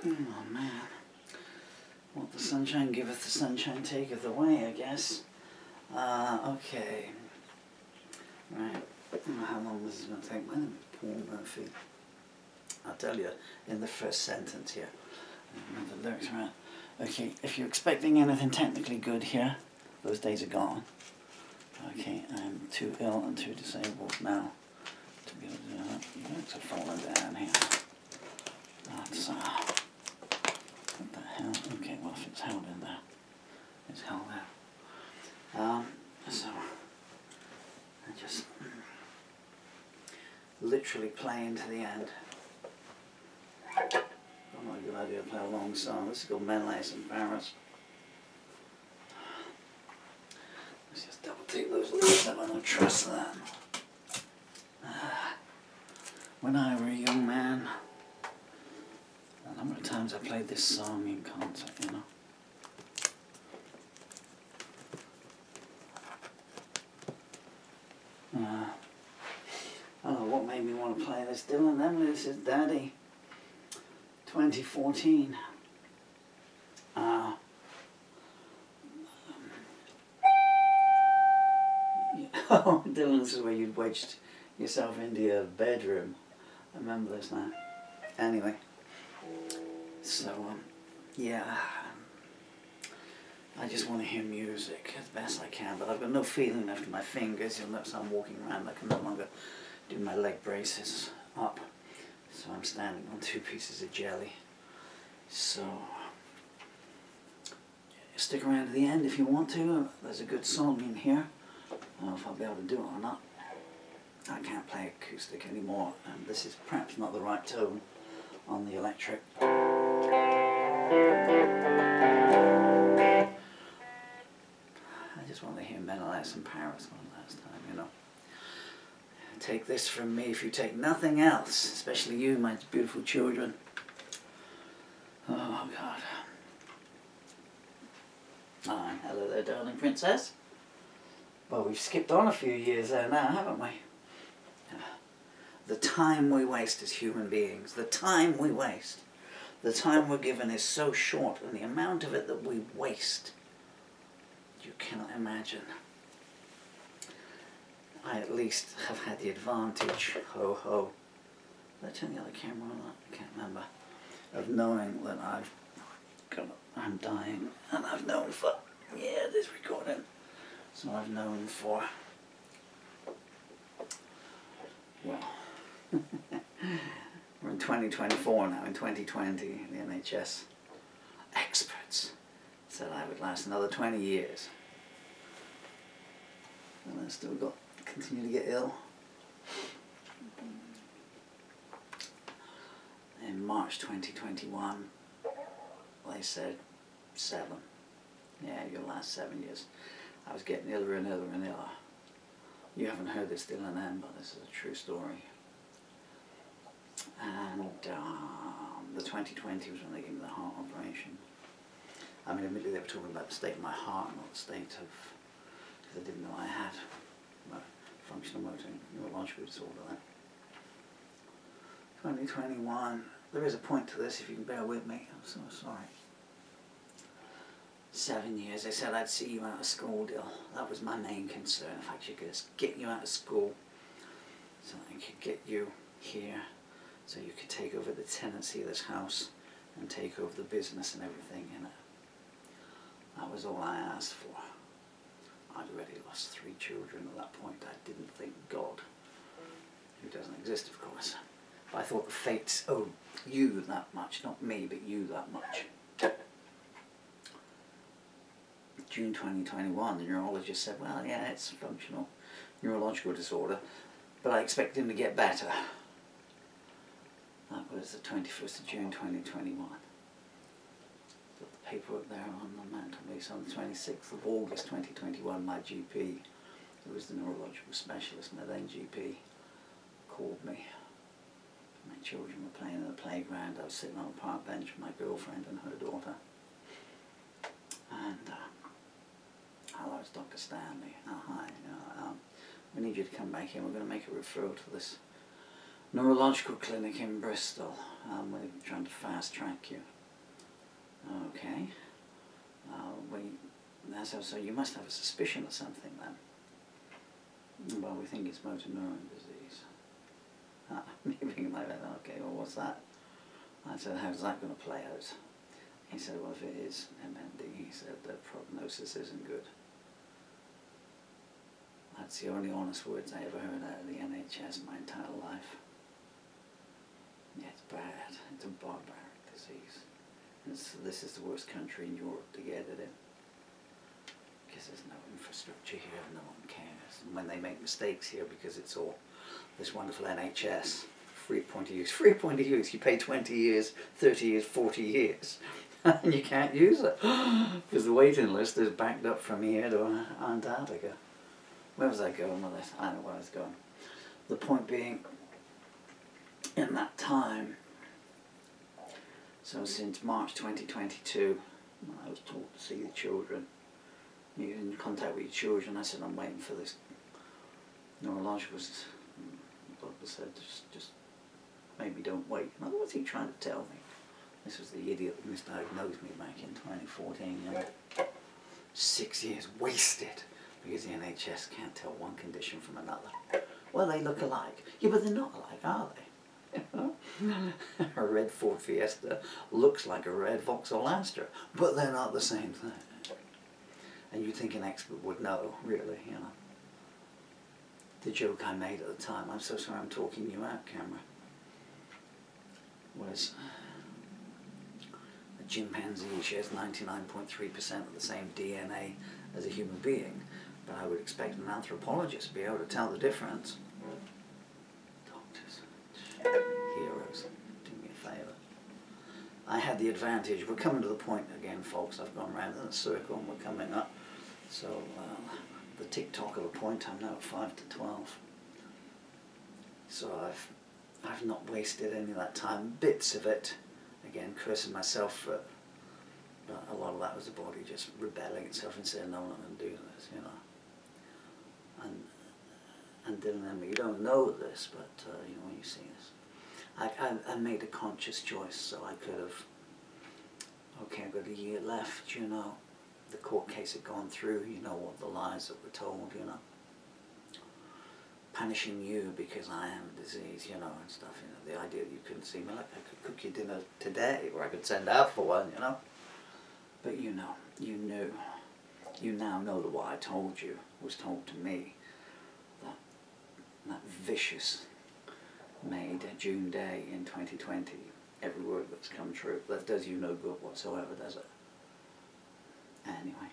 Oh man. What the sunshine giveth, the sunshine taketh away, I guess. Okay. Right. How long this is going to take? My name is Paul Murphy. I'll tell you in the first sentence here. The lyrics around. Okay, if you're expecting anything technically good here, those days are gone. Okay, I'm too ill and too disabled now to be able to do that. The lyrics are falling down here. That's, what the hell? Okay, well if it's held in there, it's held there. So, I just literally play into the end. Not a good idea to play a long song. This is called Menelaus in Paris. Let's just double take those lyrics. I don't trust them. When I were a young man, a number of times I played this song in concert, you know. I don't know what made me want to play this. Dylan Emily, this is Daddy. 2014. Oh, Dylan, this is where you'd wedged yourself into your bedroom. I remember this now. Anyway, so yeah, I just want to hear music as best I can, but I've got no feeling left in my fingers. You'll notice I'm walking around. I can no longer do my leg braces up. So I'm standing on 2 pieces of jelly. So stick around to the end if you want to. There's a good song in here. I don't know if I'll be able to do it or not. I can't play acoustic anymore, and this is perhaps not the right tone on the electric. I just want to hear Menelaus in Paris one last time, you know. Take this from me if you take nothing else, especially you, my beautiful children. Oh, God. Hello there, darling princess. Well, we've skipped on a few years there now, haven't we? The time we waste as human beings, the time we waste, the time we're given is so short, and the amount of it that we waste, you cannot imagine. I at least have had the advantage, ho ho, did I turn the other camera on? I can't remember, of knowing that I'm dying, and I've known for, yeah, this recording, so I've known for, well, we're in 2024 now. In 2020, the NHS experts said I would last another 20 years. And I still continue to get ill. In March 2021, they said 7. Yeah, you'll last 7 years. I was getting iller and iller and iller. You haven't heard this Dylan M, but this is a true story. And the 2020 was when they gave me the heart operation. I mean, admittedly they were talking about the state of my heart, not the state of, because I didn't know I had functional motor neurological disorder then. 2021, there is a point to this if you can bear with me, I'm so sorry. 7 years, they said I'd see you out of school, Dill. That was my main concern, if I could just get you out of school so I could get you here so you could take over the tenancy of this house and take over the business and everything in it. That was all I asked for. I'd already lost 3 children at that point. I didn't think God, who doesn't exist of course, but I thought the fates owed you that much, not me, but you that much. June 2021, the neurologist said, well, yeah, it's functional neurological disorder, but I expect him to get better. That was the 21st of June 2021. Put the paperwork there on the mantelpiece. On the 26th of August 2021, my GP, who was the neurological specialist, my then GP, called me. My children were playing in the playground. I was sitting on a park bench with my girlfriend and her daughter. And hello, it's Dr. Stanley. Oh, hi. We need you to come back in. We're going to make a referral to this neurological clinic in Bristol. We're trying to fast track you. Okay. So you must have a suspicion of something then. Well, we think it's motor neuron disease. Maybe like that. Okay, well, what's that? I said, how's that going to play out? He said, well, if it is MND, he said, the prognosis isn't good. That's the only honest words I ever heard out of the NHS in my entire life. Yeah, it's bad. It's a barbaric disease. This is the worst country in Europe to get it in. Because there's no infrastructure here, no one cares. And when they make mistakes here, because it's all this wonderful NHS, free point of use, you pay 20 years, 30 years, 40 years, and you can't use it. Because the waiting list is backed up from here to Antarctica. Where was I going with this? I don't know where I was going. The point being, in that time, so since March 2022, when I was told to see the children, you're in contact with your children, I said, I'm waiting for this neurological. The doctor said, just maybe don't wait. And what's he trying to tell me? This was the idiot that misdiagnosed me back in 2014. You know? 6 years wasted because the NHS can't tell one condition from another. Well, they look alike. Yeah, but they're not alike, are they? You know? A red Ford Fiesta looks like a red Vauxhall Astra, but they're not the same thing. And you'd think an expert would know, really, you know. The joke I made at the time, I'm so sorry I'm talking you out, camera, was a chimpanzee shares 99.3% of the same DNA as a human being, but I would expect an anthropologist to be able to tell the difference. Doctors, heroes, do me a favour. I had the advantage, we're coming to the point again, folks, I've gone round in a circle and we're coming up. So, the tick-tock of the point, I'm now at 5 to 12. So I've not wasted any of that time. Bits of it, again, cursing myself for it, but a lot of that was the body just rebelling itself and saying, no, I'm not going to do this, you know. And Dylan, you don't know this, but, you know, when you see this. I made a conscious choice, so I could have, okay, I've got a year left, you know. The court case had gone through, you know what the lies that were told, you know. Punishing you because I have a disease, you know, and stuff, you know. The idea that you couldn't see me, like I could cook you dinner today, or I could send out for one, you know. But you know, you knew. You now know that what I told you was told to me. That vicious made June day in 2020, every word that's come true, that does you no good whatsoever, does it? Anyway,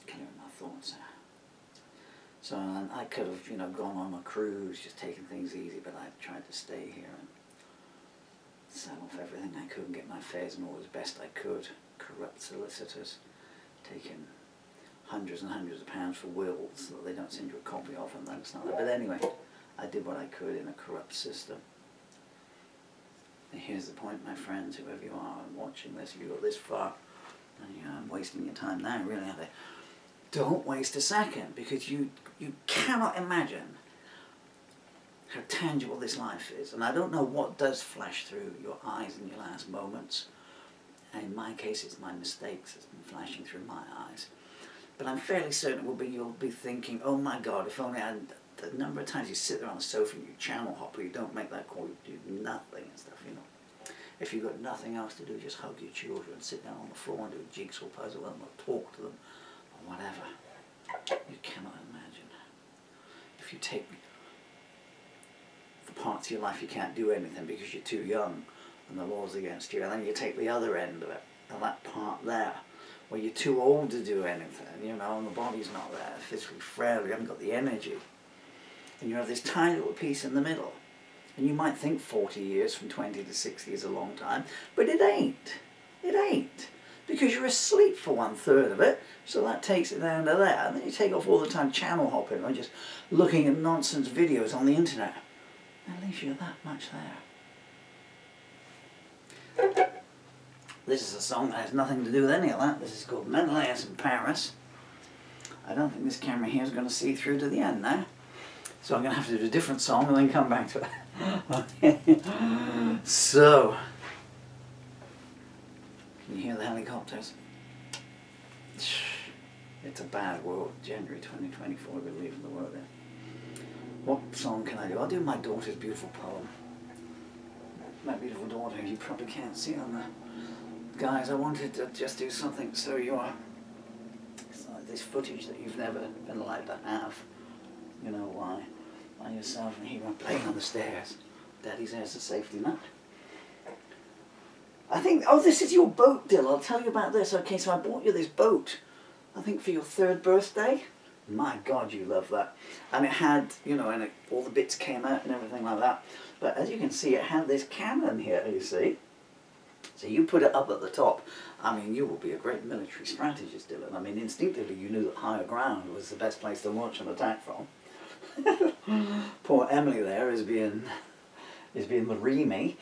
clearing my thoughts there. So I could have, you know, gone on a cruise, just taking things easy, but I tried to stay here and sell off everything I could and get my affairs in order as best I could. Corrupt solicitors, taking hundreds and hundreds of pounds for wills that they don't send you a copy of, and that's not it. But anyway, I did what I could in a corrupt system. And here's the point, my friends, whoever you are watching this, if you got this far, and you know, I'm wasting your time now, really, are they? Don't waste a second, because you cannot imagine how tangible this life is. And I don't know what does flash through your eyes in your last moments. And in my case, it's my mistakes that's been flashing through my eyes. But I'm fairly certain it will be, you'll be thinking, oh my God, if only I... The number of times you sit there on the sofa and you channel hop, or you don't make that call, you do nothing and stuff, you know. If you've got nothing else to do, just hug your children, sit down on the floor and do a jigsaw puzzle with them, or talk to them, or whatever. You cannot imagine. If you take the parts of your life you can't do anything because you're too young and the law's against you, and then you take the other end of it, and that part there, where you're too old to do anything, you know, and the body's not there, physically frail, you haven't got the energy. And you have this tiny little piece in the middle. And you might think 40 years from 20 to 60 is a long time, but it ain't. It ain't. Because you're asleep for 1/3 of it, so that takes it down to there. And then you take off all the time channel hopping or just looking at nonsense videos on the internet. That leaves you that much there. This is a song that has nothing to do with any of that. This is called Menelaus in Paris. I don't think this camera here is going to see through to the end now. So I'm going to have to do a different song and then come back to it. So, Can you hear the helicopters? It's a bad world. January 2024, we're leaving the world in. What song can I do? I'll do my daughter's beautiful poem. My beautiful daughter, you probably can't see on the... Guys, I wanted to just do something so you're... It's like this footage that you've never been allowed to have. You know why? By yourself and here I'm playing on the stairs. Daddy's there's a safety net. I think... Oh, this is your boat, Dill. I'll tell you about this. Okay, so I bought you this boat. I think for your 3rd birthday. My God, you love that. And it had, you know, and all the bits came out and everything like that. But as you can see, it had this cannon here, you see. So you put it up at the top. I mean, you will be a great military strategist, Dylan. I mean, instinctively you knew that higher ground was the best place to launch an attack from. Poor Emily there is being Marimi.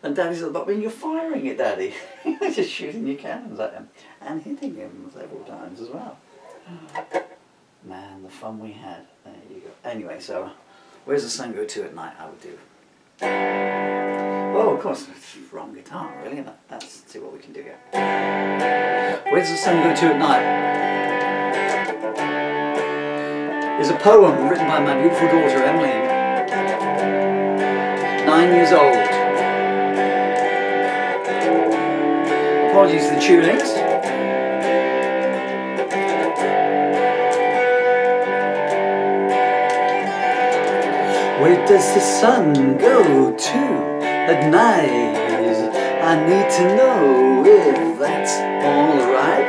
And Daddy said, but when you're firing it, Daddy, you're just shooting your cannons at him and hitting him several times as well. Man, the fun we had. There you go. Anyway, so where's the sun go to at night? I would do. Oh, of course, it's wrong guitar, really. Let's see what we can do here. Where's the sun go to at night? Is a poem written by my beautiful daughter, Emily. 9 years old. Apologies for the tunings. Where does the sun go to at night? I need to know if that's alright.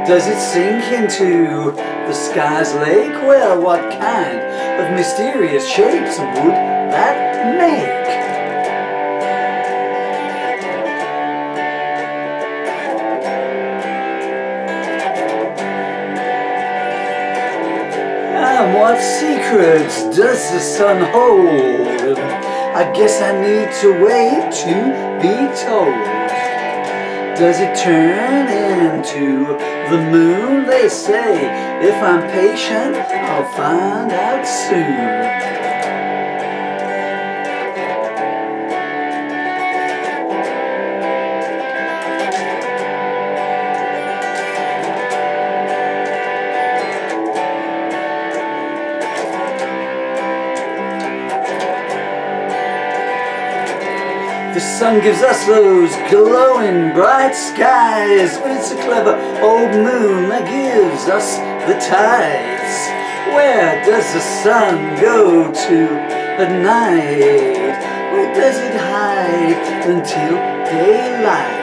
Does it sink into the sky's lake? Well, what kind of mysterious shapes would that make? And what secrets does the sun hold? I guess I need to wait to be told. Does it turn into the moon? They say if I'm patient, I'll find out soon. The sun gives us those glowing bright skies, but it's a clever old moon that gives us the tides. Where does the sun go to at night? Where does it hide until daylight?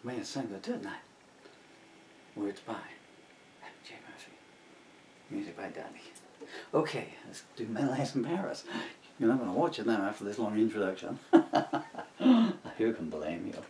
May the sun go to at night. Words by J. Murphy. Music by Danny. Okay, let's do Menelaus in Paris. You're not going to watch it now after this long introduction. Who can blame you?